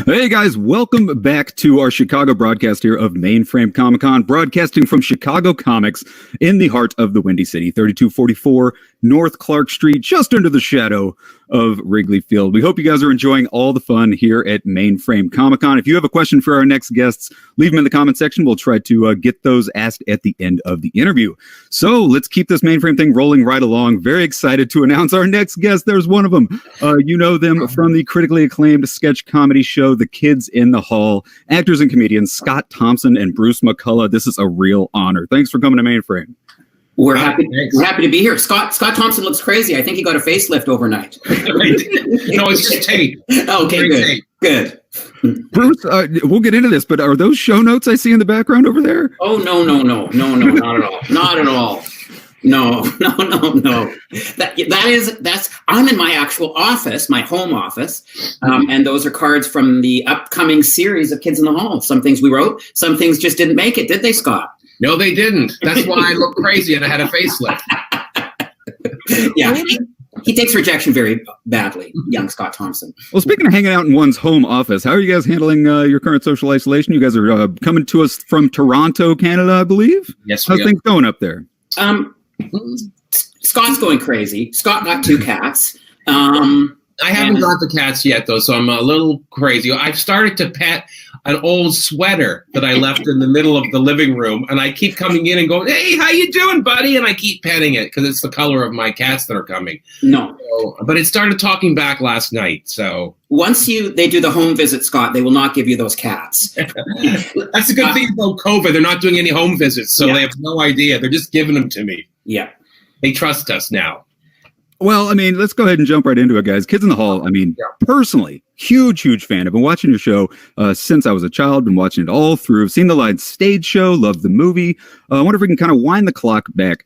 Hey guys, welcome back to our Chicago broadcast here of Mainframe Comic-Con, broadcasting from Chicago Comics in the heart of the Windy City, 3244 North Clark Street, just under the shadow of Wrigley Field. We hope you guys are enjoying all the fun here at Mainframe Comic-Con. If you have a question for our next guests, leave them in the comment section. We'll try to get those asked at the end of the interview. So let's keep this Mainframe thing rolling right along. Very excited to announce our next guest. There's one of them. You know them from the critically acclaimed sketch comedy show, The Kids in the Hall. Actors and comedians Scott Thompson and Bruce McCullough. This is a real honor. Thanks for coming to Mainframe. We're happy to be here. Scott Thompson looks crazy. I think he got a facelift overnight. No, it's just tape. Okay, good. Bruce, we'll get into this, but are those show notes I see in the background over there? Oh, no, not at all. Not at all. No. That's I'm in my actual office, my home office, and those are cards from the upcoming series of Kids in the Hall. Some things we wrote, some things just didn't make it, did they, Scott? No, they didn't. That's why I look crazy and I had a facelift. Yeah, he takes rejection very badly, young Scott Thompson. Well, speaking of hanging out in one's home office, how are you guys handling your current social isolation? You guys are coming to us from Toronto, Canada, I believe? Yes, How's things going up there? Scott's going crazy. Scott got 2 cats. I haven't got the cats yet, though, so I'm a little crazy. I've started to pet an old sweater that I left in the middle of the living room, and I keep coming in and going, "Hey, how you doing, buddy?" And I keep petting it because it's the color of my cats that are coming. No. But it started talking back last night, so... Once they do the home visit, Scott, they will not give you those cats. That's a good thing about COVID. They're not doing any home visits, so They have no idea. They're just giving them to me. Yeah. They trust us now. Well, I mean, let's go ahead and jump right into it, guys. Kids in the Hall, I mean, personally, huge fan. I've been watching your show since I was a child, been watching it all through. I've seen the live stage show, loved the movie. I wonder if we can kind of wind the clock back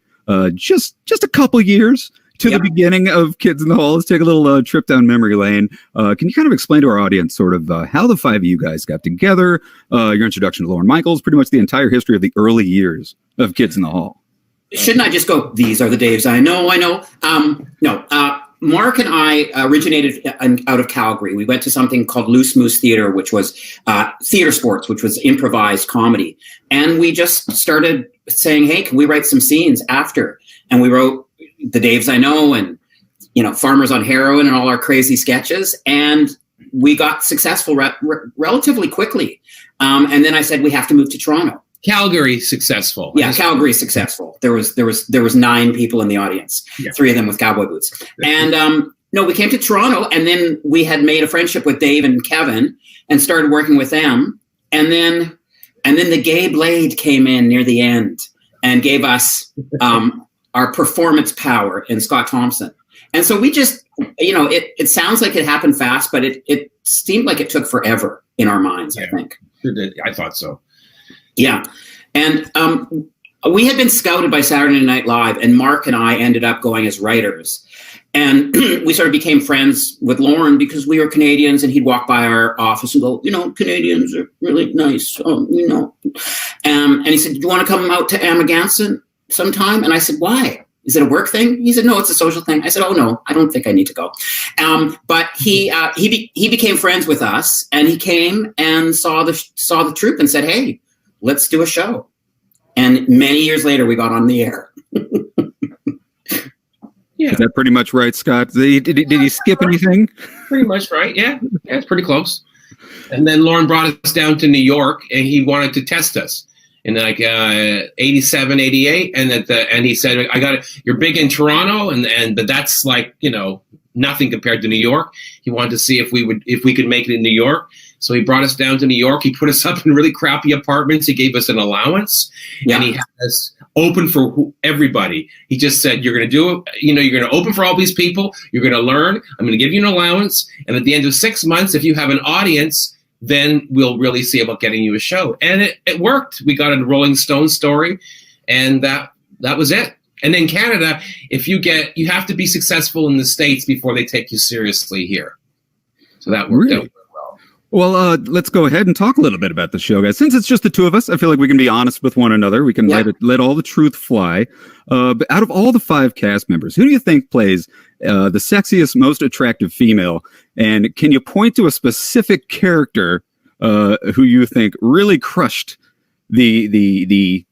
just a couple years to the beginning of Kids in the Hall. Let's take a little trip down memory lane. Can you kind of explain to our audience sort of how the 5 of you guys got together, your introduction to Lorne Michaels, pretty much the entire history of the early years of Kids in the Hall? Shouldn't I just go, these are the Daves I know? No. Mark and I originated out of Calgary. We went to something called Loose Moose Theater, which was theater sports, which was improvised comedy. And we just started saying, hey, can we write some scenes after? And we wrote the Daves I Know and, Farmers on Heroin and all our crazy sketches. And we got successful relatively quickly. And then I said, we have to move to Toronto. Calgary successful. Yeah, Calgary successful. There was 9 people in the audience, 3 of them with cowboy boots. And we came to Toronto, and then we had made a friendship with Dave and Kevin and started working with them. And then the Gay Blade came in near the end and gave us our performance power in Scott Thompson. And so we just, it sounds like it happened fast, but it seemed like it took forever in our minds, I think. It did. I thought so. Yeah. And we had been scouted by Saturday Night Live, and Mark and I ended up going as writers. And we sort of became friends with Lorne because we were Canadians, and he'd walk by our office and go, Canadians are really nice. And he said, do you want to come out to Amagansett sometime? And I said, why? Is it a work thing? He said, no, it's a social thing. I said, oh, no, I don't think I need to go. But he became friends with us, and he came and saw the troupe and said, hey, let's do a show. And many years later, we got on the air. Yeah. Is that pretty much right, Scott? Did he skip anything? Pretty much right, yeah. Yeah, it's pretty close. And then Lorne brought us down to New York, and he wanted to test us in 87, 88. And he said, you're big in Toronto, but that's nothing compared to New York. He wanted to see if we could make it in New York. So he brought us down to New York. He put us up in really crappy apartments. He gave us an allowance, and he had us open for everybody. He just said, you're going to do it. You're going to open for all these people. You're going to learn. I'm going to give you an allowance. And at the end of 6 months, if you have an audience, then we'll really see about getting you a show. And it worked. We got a Rolling Stone story, and that was it. And then Canada, you have to be successful in the States before they take you seriously here. So that worked out well. Well, let's go ahead and talk a little bit about the show, guys. Since it's just the two of us, I feel like we can be honest with one another. We can let all the truth fly. But out of all the 5 cast members, who do you think plays the sexiest, most attractive female? And can you point to a specific character who you think really crushed the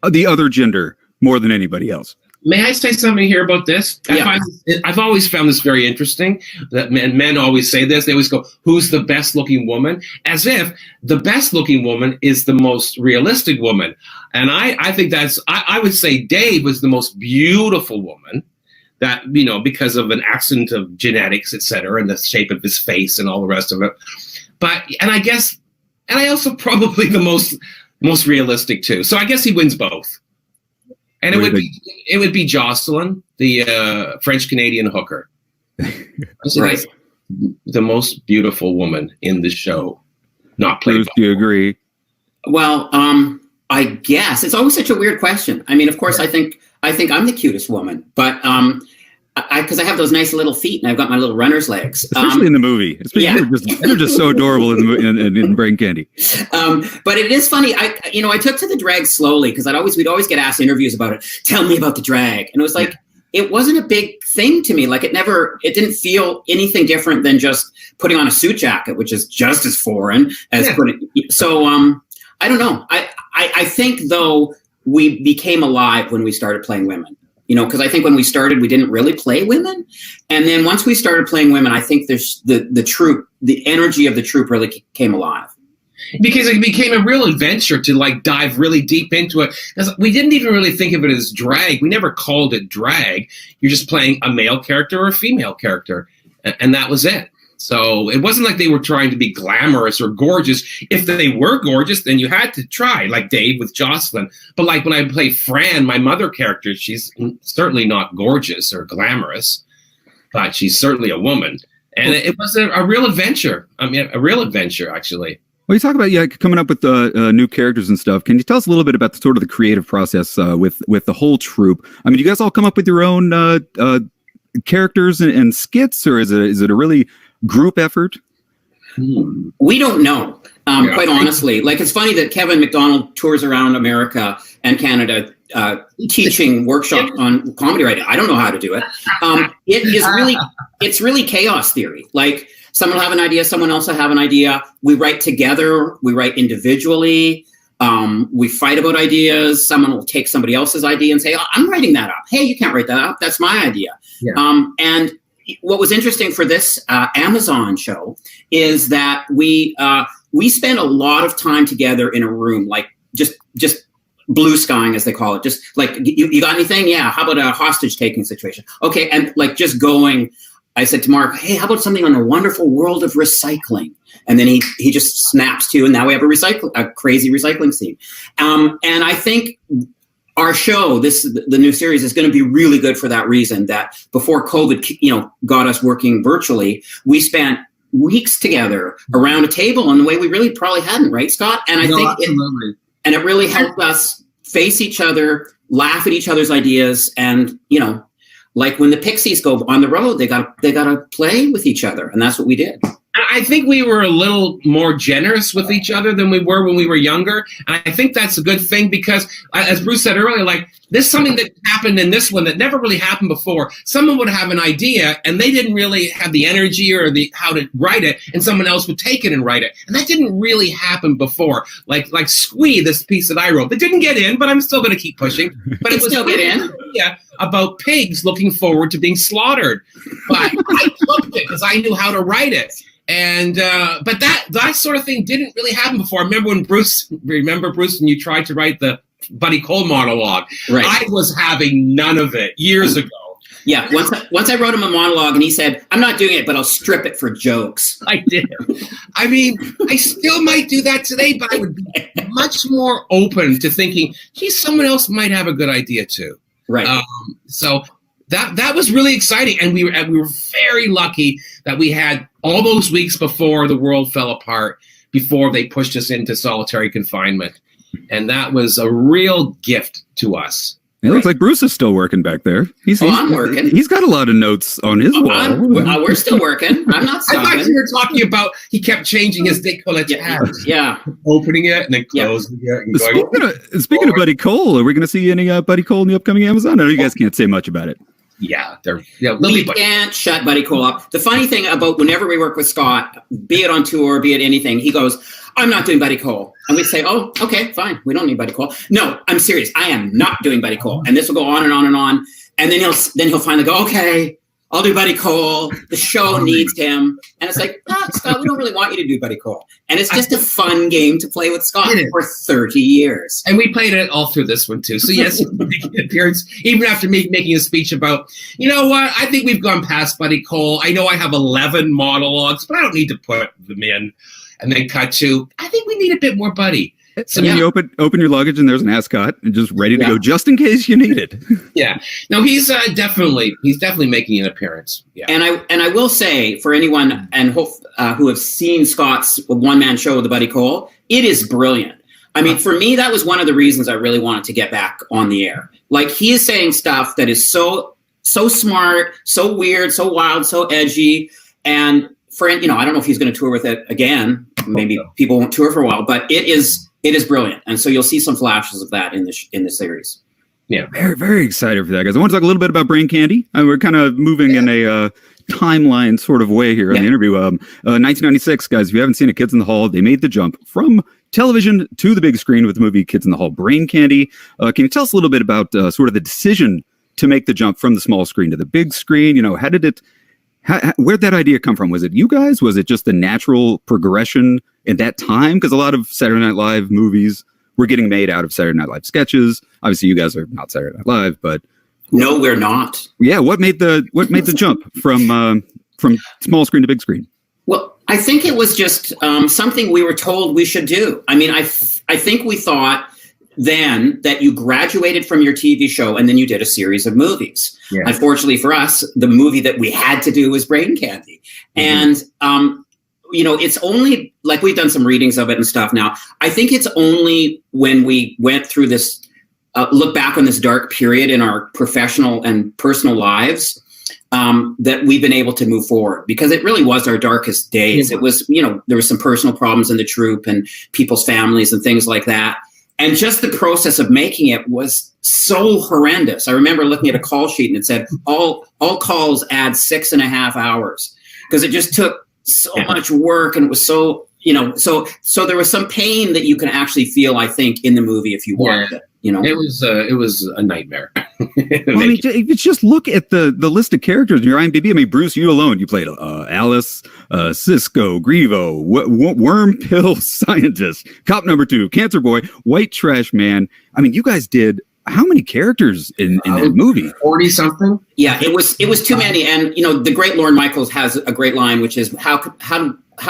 other gender more than anybody else? May I say something here about this? Yeah. I've always found this very interesting. That men always say this. They always go, "Who's the best-looking woman?" As if the best-looking woman is the most realistic woman. And I think I would say Dave was the most beautiful woman. That, because of an accident of genetics, et cetera, and the shape of his face and all the rest of it. And I also probably the most realistic too. So I guess he wins both. And it would be Jocelyn, the French-Canadian hooker. Right. The most beautiful woman in the show. Not played. Do you agree? Well, I guess it's always such a weird question. I mean, of course, I think I'm the cutest woman, but because I have those nice little feet and I've got my little runner's legs. Especially in the movie. They're just so adorable in Brain Candy. But it is funny. I took to the drag slowly because we'd always get asked interviews about it. Tell me about the drag. And it was like, it wasn't a big thing to me. Like it didn't feel anything different than just putting on a suit jacket, which is just as foreign as So I don't know. I think though we became alive when we started playing women. Because I think when we started, we didn't really play women. And then once we started playing women, I think there's the energy of the troupe really came alive. Because it became a real adventure to dive really deep into it. Because we didn't even really think of it as drag. We never called it drag. You're just playing a male character or a female character. And that was it. So it wasn't like they were trying to be glamorous or gorgeous. If they were gorgeous, then you had to try, like Dave with Jocelyn. But like when I play Fran, my mother character, she's certainly not gorgeous or glamorous, but she's certainly a woman. And it was a real adventure. I mean, a real adventure, actually. Well, you talk about coming up with new characters and stuff. Can you tell us a little bit about the creative process with the whole troupe? I mean, do you guys all come up with your own characters and skits, or is it a really group effort? We don't know, quite honestly. Like, it's funny that Kevin McDonald tours around America and Canada teaching workshops on comedy writing. I don't know how to do it. It's really chaos theory. Like, someone will have an idea, someone else will have an idea. We write together, we write individually. We fight about ideas. Someone will take somebody else's idea and say, "Oh, I'm writing that up. Hey, you can't write that up. That's my idea." Yeah. And what was interesting for this Amazon show is that we spent a lot of time together in a room, like just blue skying, as they call it. Just like, you got anything? Yeah. How about a hostage taking situation? Okay. And like just going, I said to Mark, "Hey, how about something on the wonderful world of recycling?" And then he just snaps to, and now we have a crazy recycling scene. And I think our show, the new series, is going to be really good for that reason. That before COVID, got us working virtually, we spent weeks together around a table in the way we really probably hadn't, right, Scott? And I think it really helped us face each other, laugh at each other's ideas, and like when the Pixies go on the road, they got to play with each other, and that's what we did. I think we were a little more generous with each other than we were when we were younger. And I think that's a good thing because, as Bruce said earlier, like, there's something that happened in this one that never really happened before. Someone would have an idea and they didn't really have the energy or how to write it, and someone else would take it and write it. And that didn't really happen before. Like Squee, this piece that I wrote. It didn't get in, but I'm still going to keep pushing. But it was still get in. Yeah, about pigs looking forward to being slaughtered. But I loved it because I knew how to write it. And but that sort of thing didn't really happen before. I remember when Bruce, when you tried to write the Buddy Cole monologue? Right. I was having none of it years ago. Yeah, once I wrote him a monologue and he said, "I'm not doing it, but I'll strip it for jokes." I did. I mean, I still might do that today, but I would be much more open to thinking, geez, someone else might have a good idea too. Right. So that was really exciting, and we were very lucky that we had all those weeks before the world fell apart, before they pushed us into solitary confinement, and that was a real gift to us. It looks like Bruce is still working back there. I'm working. He's got a lot of notes on his wall. We're still working. I'm not stopping. I thought you were talking about he kept changing his décolleté tabs. Yeah. Opening it and then closing it. And going, Speaking of Buddy Cole, are we going to see any Buddy Cole in the upcoming Amazon? I know you guys can't say much about it. Yeah, we can't shut Buddy Cole up. The funny thing about whenever we work with Scott, be it on tour, be it anything, he goes, I'm not doing Buddy Cole. And we say, oh, okay, fine. We don't need Buddy Cole. No, I'm serious. I am not doing Buddy Cole. And this will go on and on and on. And then he'll finally go, okay, I'll do Buddy Cole. The show needs him. And it's like, Scott, we don't really want you to do Buddy Cole. And it's just a fun game to play with Scott for 30 years. And we played it all through this one, too. So, yes, making an appearance, even after me making a speech about, you know what, I think we've gone past Buddy Cole. I know I have 11 monologues, but I don't need to put them in. And then cut to, I think we need a bit more Buddy. So you open your luggage and there's an ascot and just ready to go just in case you need it. Yeah. No, he's definitely making an appearance. Yeah. And I will say for anyone who have seen Scott's one-man show with the Buddy Cole, it is brilliant. I mean, for me, that was one of the reasons I really wanted to get back on the air. Like, he is saying stuff that is so smart, so weird, so wild, so edgy, and I don't know if he's going to tour with it again. Maybe people won't tour for a while, but it is brilliant. And so you'll see some flashes of that in the series. Yeah. Very, very excited for that, guys. I want to talk a little bit about Brain Candy. We're kind of moving in a timeline sort of way here in the interview. 1996, guys, if you haven't seen it, Kids in the Hall, they made the jump from television to the big screen with the movie Kids in the Hall, Brain Candy. Can you tell us a little bit about sort of the decision to make the jump from the small screen to the big screen? You know, where'd that idea come from? Was it you guys? Was it just the natural progression in that time? Because a lot of Saturday Night Live movies were getting made out of Saturday Night Live sketches. Obviously, you guys are not Saturday Night Live, but no, we're not. Yeah, what made the jump from small screen to big screen? Well, I think it was just something we were told we should do. I mean, I think we thought then that you graduated from your TV show and then you did a series of movies. Yeah. Unfortunately for us, the movie that we had to do was Brain Candy. Mm-hmm. And, it's only, like, we've done some readings of it and stuff now. I think it's only when we went through this, look back on this dark period in our professional and personal lives, that we've been able to move forward, because it really was our darkest days. It was, there were some personal problems in the troupe and people's families and things like that. And just the process of making it was so horrendous. I remember looking at a call sheet and it said all calls add 6.5 hours, because it just took so much work, and it was so, so there was some pain that you can actually feel, I think, in the movie if you watched it. It was a nightmare. Well, I mean, if you just look at the list of characters in your IMDb, I mean, Bruce, you alone, you played Alice, Cisco, Grievo, Worm Pill Scientist, Cop Number 2, Cancer Boy, White Trash Man. I mean, you guys did how many characters in that movie? 40 something. Yeah, it was too many. And the great Lorne Michaels has a great line, which is how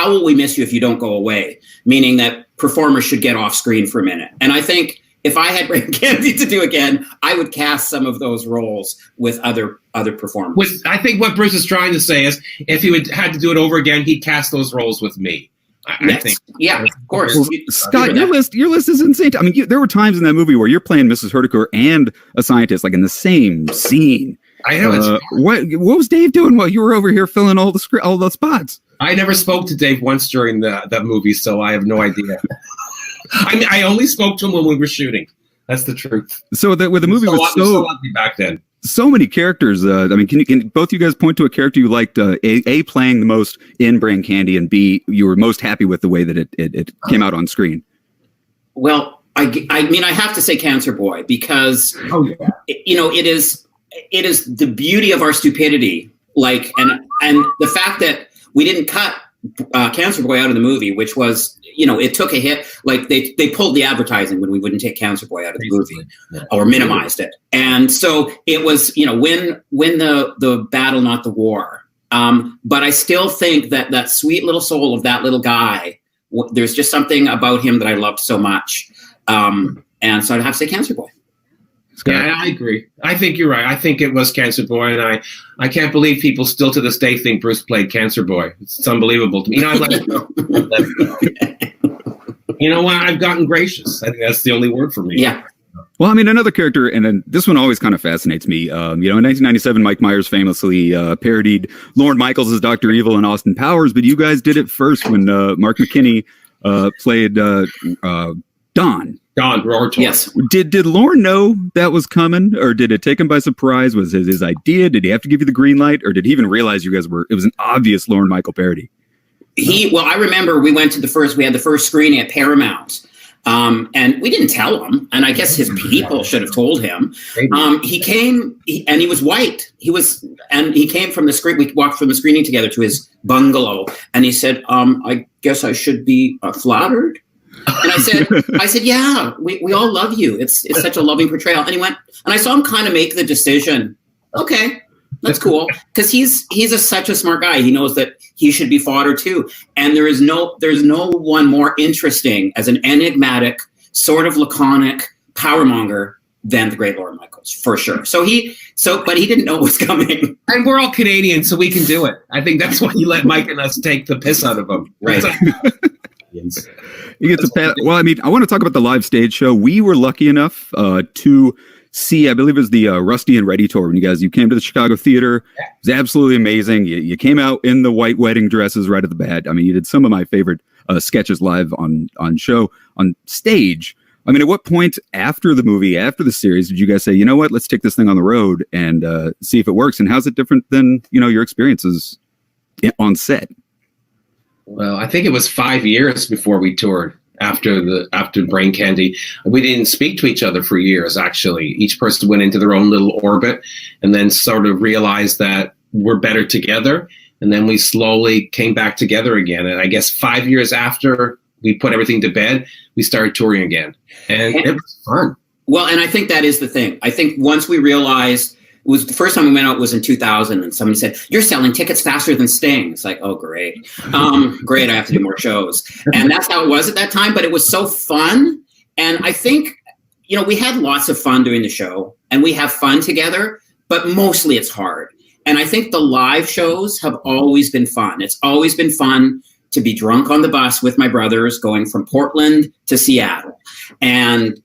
will we miss you if you don't go away? Meaning that performers should get off screen for a minute. And I think if I had Brain Candy to do again, I would cast some of those roles with other performers. I think what Bruce is trying to say is, if he had to do it over again, he'd cast those roles with me. I think. Yeah, of course. Well, Scott, your list is insane. I mean, there were times in that movie where you're playing Mrs. Hurticore and a scientist, like in the same scene. I know. What was Dave doing while you were over here filling all the spots? I never spoke to Dave once during that movie, so I have no idea. I only spoke to him when we were shooting. That's the truth. So with the movie was so ugly back then. So many characters. I mean, can both you guys point to a character you liked? A playing the most in Brain Candy, and B, you were most happy with the way that it came out on screen. Well, I mean, I have to say Cancer Boy, because it is the beauty of our stupidity. Like, and the fact that we didn't cut Cancer Boy out of the movie, which was, it took a hit. Like they pulled the advertising when we wouldn't take Cancer Boy out of the movie or minimized it. And so it was, win the battle, not the war. But I still think that sweet little soul of that little guy, there's just something about him that I loved so much. And so I'd have to say Cancer Boy. Yeah, I agree. I think you're right. I think it was Cancer Boy, and I can't believe people still to this day think Bruce played Cancer Boy. It's unbelievable to me. I let it go. You know what? I've gotten gracious. I think that's the only word for me. Yeah. Well, I mean, another character, and then this one always kind of fascinates me. In 1997, Mike Myers famously parodied Lorne Michaels as Dr. Evil and Austin Powers, but you guys did it first when Mark McKinney played Don. Don Roartor. Yes. Did Lorne know that was coming, or did it take him by surprise? Was it his idea? Did he have to give you the green light, or did he even realize you guys it was an obvious Lorne Michael parody? I remember we had the first screening at Paramount. And we didn't tell him, and I guess his people should have told him. He came, and he was white. He came from the screen. We walked from the screening together to his bungalow, and he said, "I guess I should be flattered." And I said, "Yeah, we all love you. It's such a loving portrayal." And he went, and I saw him kind of make the decision. Okay, that's cool, because he's such a smart guy. He knows that he should be fodder too. And there's no one more interesting as an enigmatic, sort of laconic powermonger than the great Lorne Michaels, for sure. But he didn't know what was coming. And we're all Canadian, so we can do it. I think that's why you let Mike and us take the piss out of him. Right. You get to well, I mean, I want to talk about the live stage show. We were lucky enough to see, I believe it was the Rusty and Ready tour when you came to the Chicago Theater. It was absolutely amazing. You came out in the white wedding dresses right at the bat. I mean, you did some of my favorite sketches live on stage. I mean, at what point after the movie, after the series, did you guys say, you know what, let's take this thing on the road and see if it works? And how's it different than, your experiences on set? Well, I think it was 5 years before we toured. After Brain Candy, we didn't speak to each other for years. Actually, each person went into their own little orbit, and then sort of realized that we're better together. And then we slowly came back together again. And I guess 5 years after we put everything to bed, we started touring again, and it was fun. Well, and I think that is the thing. I think once we realized. It was the first time we went out was in 2000, and somebody said, "You're selling tickets faster than Sting." It's like, oh, great. Great, I have to do more shows. And that's how it was at that time, but it was so fun. And I think, we had lots of fun doing the show, and we have fun together, but mostly it's hard. And I think the live shows have always been fun. It's always been fun to be drunk on the bus with my brothers going from Portland to Seattle. And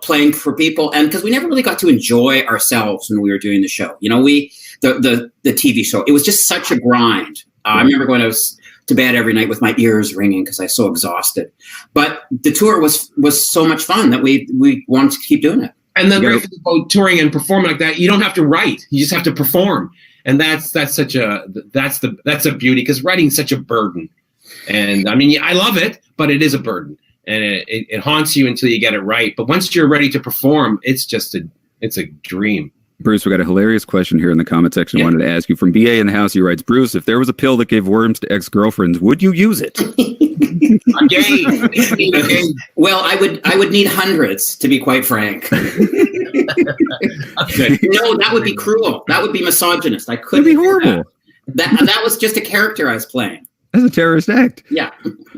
playing for people, and because we never really got to enjoy ourselves when we were doing the show. The TV show, it was just such a grind. I remember going to bed every night with my ears ringing because I was so exhausted. But the tour was so much fun that we wanted to keep doing it. And then about touring and performing like that, you don't have to write; you just have to perform, and that's a beauty, because writing's such a burden. And I mean, I love it, but it is a burden. And it haunts you until you get it right. But once you're ready to perform, it's a dream. Bruce, we got a hilarious question here in the comment section. I wanted to ask you from BA in the house. He writes, Bruce, if there was a pill that gave worms to ex-girlfriends, would you use it? Again. Well, I would need hundreds, to be quite frank. Okay. No, that would be cruel. That would be misogynist. I couldn't. That'd be horrible. That was just a character I was playing. That's a terrorist act. Yeah.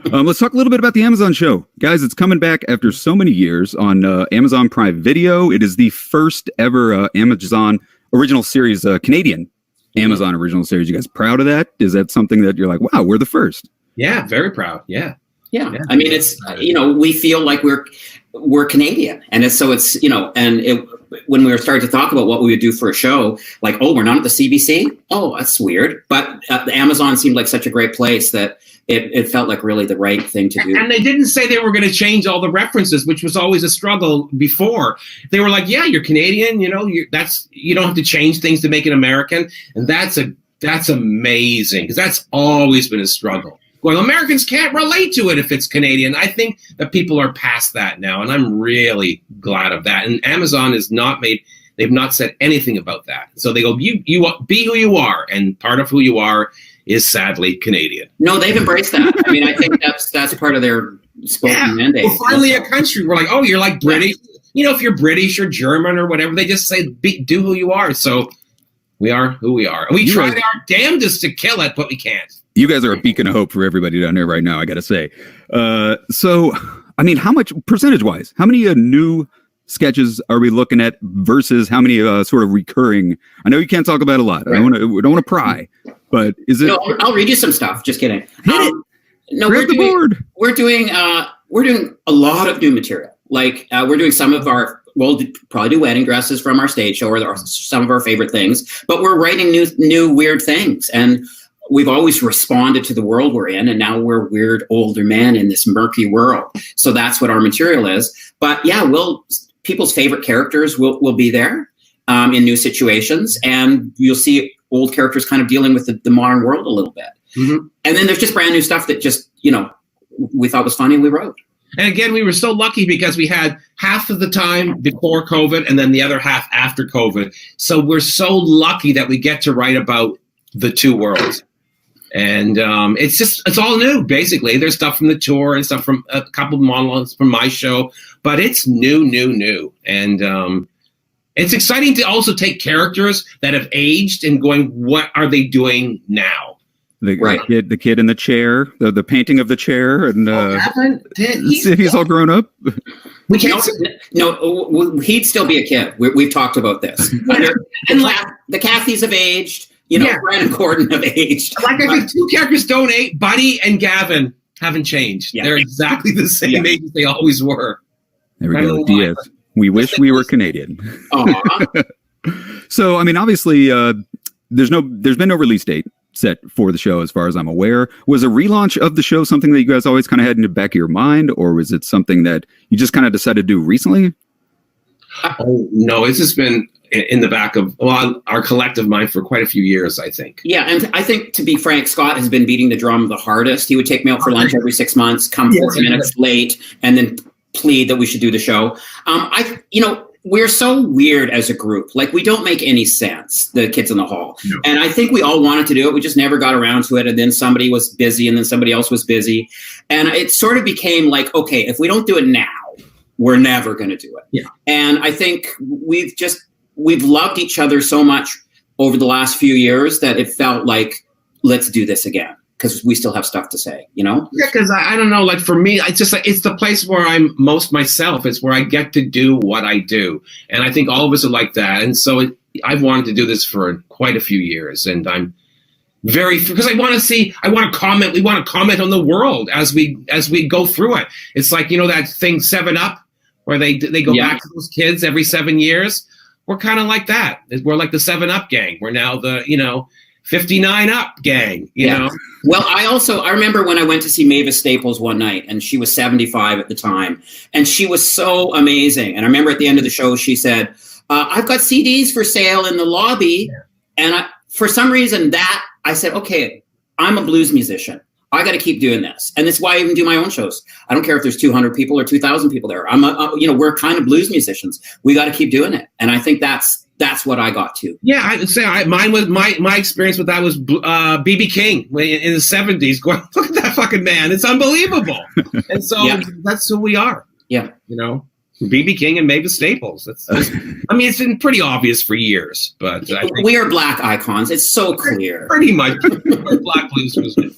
Let's talk a little bit about the Amazon show. Guys, it's coming back after so many years on Amazon Prime Video. It is the first ever Amazon original series, Canadian Amazon original series. You guys proud of that? Is that something that you're like, wow, we're the first? Yeah, very proud. Yeah. I mean, it's, we feel like we're Canadian. And it's when we were starting to talk about what we would do for a show, like, oh, we're not at the CBC. Oh, that's weird. But Amazon seemed like such a great place that it felt like really the right thing to do. And they didn't say they were going to change all the references, which was always a struggle before. They were like, yeah, you're Canadian. You don't have to change things to make it American. And that's amazing, because that's always been a struggle. Well, Americans can't relate to it if it's Canadian. I think that people are past that now, and I'm really glad of that. And Amazon they've not said anything about that. So they go, you be who you are, and part of who you are is sadly Canadian. No, they've embraced that. I mean, I think that's part of their spoken mandate. We're finally a country. We're like, oh, you're like British. Yeah. If you're British or German or whatever, they just say, do who you are. So we are who we are. We try our damnedest to kill it, but we can't. You guys are a beacon of hope for everybody down there right now, I got to say. So, I mean, how much, percentage-wise, how many new sketches are we looking at versus how many sort of recurring? I know you can't talk about a lot. Right. I don't want to pry, but is it? No, I'll read you some stuff. Just kidding. No, we're doing a lot of new material. Like we're doing we'll probably do wedding dresses from our stage show or some of our favorite things, but we're writing new weird things. And we've always responded to the world we're in, and now we're weird older men in this murky world. So that's what our material is. But yeah, people's favorite characters will be there in new situations, and you'll see old characters kind of dealing with the modern world a little bit. Mm-hmm. And then there's just brand new stuff that just, we thought was funny and we wrote. And again, we were so lucky because we had half of the time before COVID and then the other half after COVID. So we're so lucky that we get to write about the two worlds. And it's all new, basically. There's stuff from the tour and stuff from a couple of monologues from my show, but it's new. And it's exciting to also take characters that have aged and going, what are they doing now? The kid in the chair, the painting of the chair, and he's all grown up. We can't. No, he'd still be a kid. We've talked about this. The Cathys have aged. Brandon Gordon have aged. Like I think two characters don't age. Buddy and Gavin haven't changed. Yeah. They're exactly the same age as they always were. There we go. Diaz. We wish we were Canadian. So, I mean, obviously, there's been no release date set for the show, as far as I'm aware. Was a relaunch of the show something that you guys always kind of had in the back of your mind, or was it something that you just kind of decided to do recently? Oh no, it's just been in the back of our collective mind for quite a few years, I think. Yeah, and I think, to be frank, Scott has been beating the drum the hardest. He would take me out for lunch every 6 months, come 40 minutes late, and then plead that we should do the show. We're so weird as a group. Like, we don't make any sense, the Kids in the Hall. No. And I think we all wanted to do it. We just never got around to it. And then somebody was busy, and then somebody else was busy. And it sort of became like, okay, if we don't do it now, we're never going to do it. Yeah. And I think we've loved each other so much over the last few years that it felt like, let's do this again, because we still have stuff to say, Yeah, because I don't know, like for me, it's the place where I'm most myself. It's where I get to do what I do. And I think all of us are like that. And so I've wanted to do this for quite a few years. And I'm because I want to comment. We want to comment on the world as we go through it. It's like, that thing 7-Up, where they go back to those kids every 7 years. We're kind of like that. We're like the 7-Up gang. We're now the, 59 Up gang, you know? Well, I remember when I went to see Mavis Staples one night, and she was 75 at the time, and she was so amazing. And I remember at the end of the show, she said, I've got CDs for sale in the lobby. Yeah. And for some reason I said, okay, I'm a blues musician. I got to keep doing this. And that's why I even do my own shows. I don't care if there's 200 people or 2,000 people there. We're kind of blues musicians. We got to keep doing it. And I think that's what I got to. Yeah, I would say mine was my experience with that was B.B. King in the 70s. Going, look at that fucking man. It's unbelievable. And so that's who we are. Yeah. B.B. King and Mavis Staples. It's been pretty obvious for years, but I think we are black icons. It's so clear. Pretty much. Black blues music.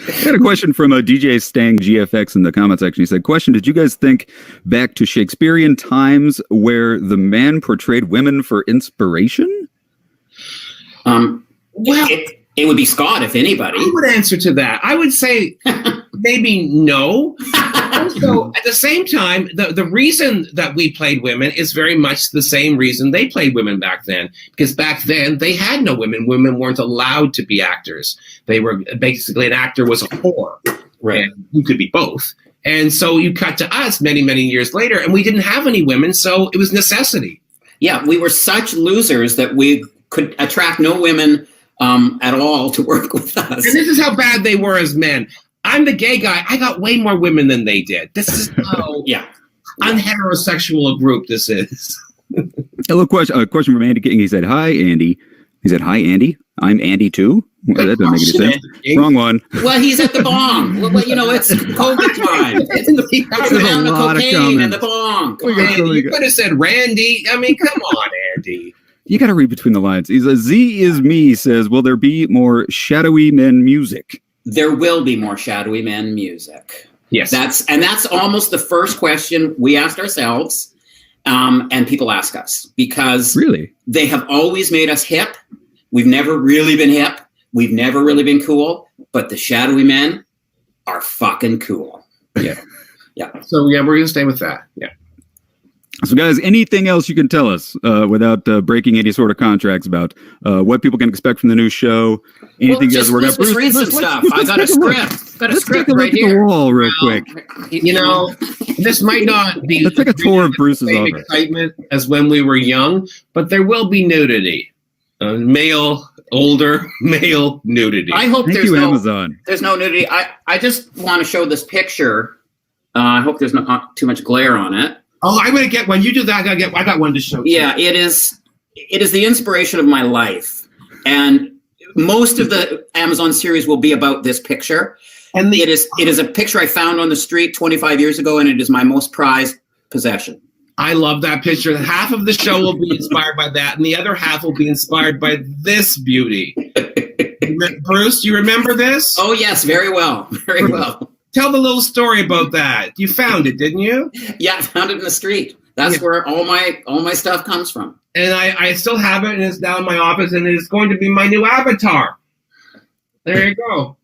I got a question from DJ Stang GFX in the comment section. He said, question, did you guys think back to Shakespearean times where the man portrayed women for inspiration? It would be Scott, if anybody. I would answer to that. I would say maybe no. Also, at the same time, the reason that we played women is very much the same reason they played women back then. Because back then, they had no women. Women weren't allowed to be actors. They were basically, an actor was a whore. Right. And you could be both. And so you cut to us many, many years later, and we didn't have any women, so it was necessity. Yeah, we were such losers that we could attract no women at all to work with us. And this is how bad they were as men. I'm the gay guy. I got way more women than they did. This is how unheterosexual a group this is. A question from Andy King. He said, hi, Andy. He said, hi, Andy. I'm Andy, too. Well, that doesn't make any sense. Wrong one. Well, he's at the bong. It's COVID time. It's the pound of cocaine and the bong. You could have said Randy. I mean, come on, Andy. You got to read between the lines. He's a Z is me says, will there be more shadowy men music? There will be more shadowy men music. Yes. That's almost the first question we asked ourselves, and people ask us, because really they have always made us hip. We've never really been hip. We've never really been cool, but the shadowy men are fucking cool. Yeah. Yeah. So yeah, we're gonna stay with that. Yeah. So, guys, anything else you can tell us without breaking any sort of contracts about what people can expect from the new show? Anything you guys work out? Bruce, read some stuff. I got a script. Got a script right here. The wall, real quick. You know, this might not be. Let's take a tour of Bruce's office. Excitement as when we were young, but there will be nudity. Older male nudity. I hope Thank there's you, no Amazon. There's no nudity. I just want to show this picture. I hope there's not too much glare on it. Oh, I'm gonna get one. You do that. I got one to show. Yeah, it is the inspiration of my life, and most of the Amazon series will be about this picture. And it is a picture I found on the street 25 years ago, and it is my most prized possession. I love that picture. Half of the show will be inspired by that, and the other half will be inspired by this beauty. Bruce, you remember this? Oh yes, very well, very well. Tell the little story about that. You found it, didn't you? Yeah, I found it in the street. That's where all my stuff comes from. And I still have it, and it's now in my office, and it's going to be my new avatar. There you go.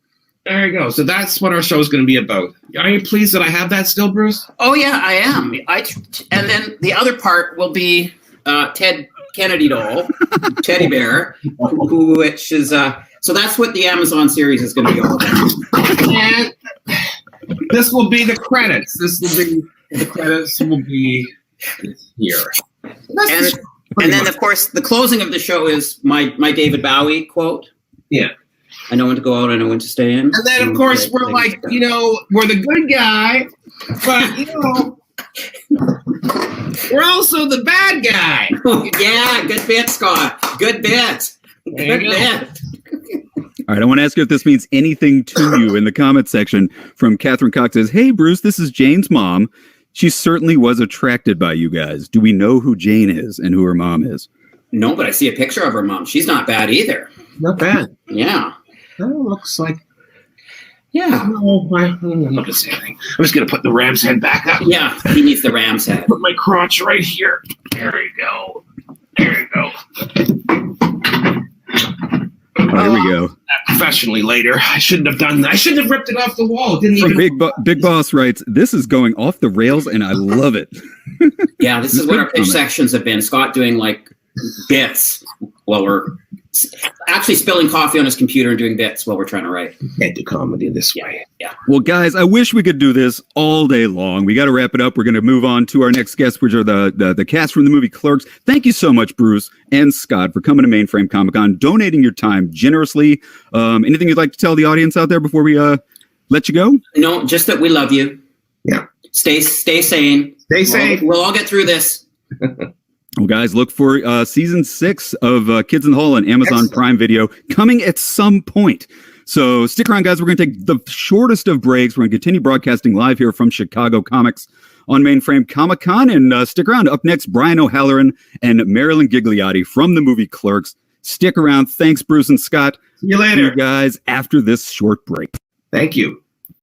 There you go. So that's what our show is going to be about. Are you pleased that I have that still, Bruce? Oh yeah, I am. And then the other part will be Ted Kennedy doll, teddy bear, which is so that's what the Amazon series is going to be all about. And this will be the credits. The credits will be here. And then, of course, the closing of the show is my David Bowie quote. Yeah. I know when to go out, I know when to stay in. And then, of course, we're like, we're the good guy, but, we're also the bad guy. Yeah, good bit, Scott. Good bit. Good bit. All right, I want to ask you if this means anything to you in the comment section. From Catherine Cox says, "Hey, Bruce, this is Jane's mom. She certainly was attracted by you guys. Do we know who Jane is and who her mom is?" No, but I see a picture of her mom. She's not bad either. Not bad. Yeah. That looks like... Yeah. Oh, I'm not going to say anything. I'm just going to put the ram's head back up. Yeah, he needs the ram's head. Put my crotch right here. There you go. There you go. There we go. Professionally later. I shouldn't have done that. I shouldn't have ripped it off the wall. Didn't even. Big Boss writes, "This is going off the rails, and I love it." Yeah, this is what our pitch sections have been. Scott doing like bits while we're actually spilling coffee on his computer and doing bits while we're trying to write. Can't do comedy this way. Yeah. Well, guys, I wish we could do this all day long. We got to wrap it up. We're going to move on to our next guests, which are the cast from the movie Clerks. Thank you so much, Bruce and Scott, for coming to Mainframe Comic-Con, donating your time generously. Anything you'd like to tell the audience out there before we let you go? No, just that we love you. Yeah. Stay sane. Stay safe. We'll all get through this. Well, guys, look for season 6 of Kids in the Hall on Amazon Prime Video coming at some point. So stick around, guys. We're going to take the shortest of breaks. We're going to continue broadcasting live here from Chicago Comics on Mainframe Comic-Con. And stick around. Up next, Brian O'Halloran and Marilyn Gigliotti from the movie Clerks. Stick around. Thanks, Bruce and Scott. See you later. See you guys after this short break. Thank you.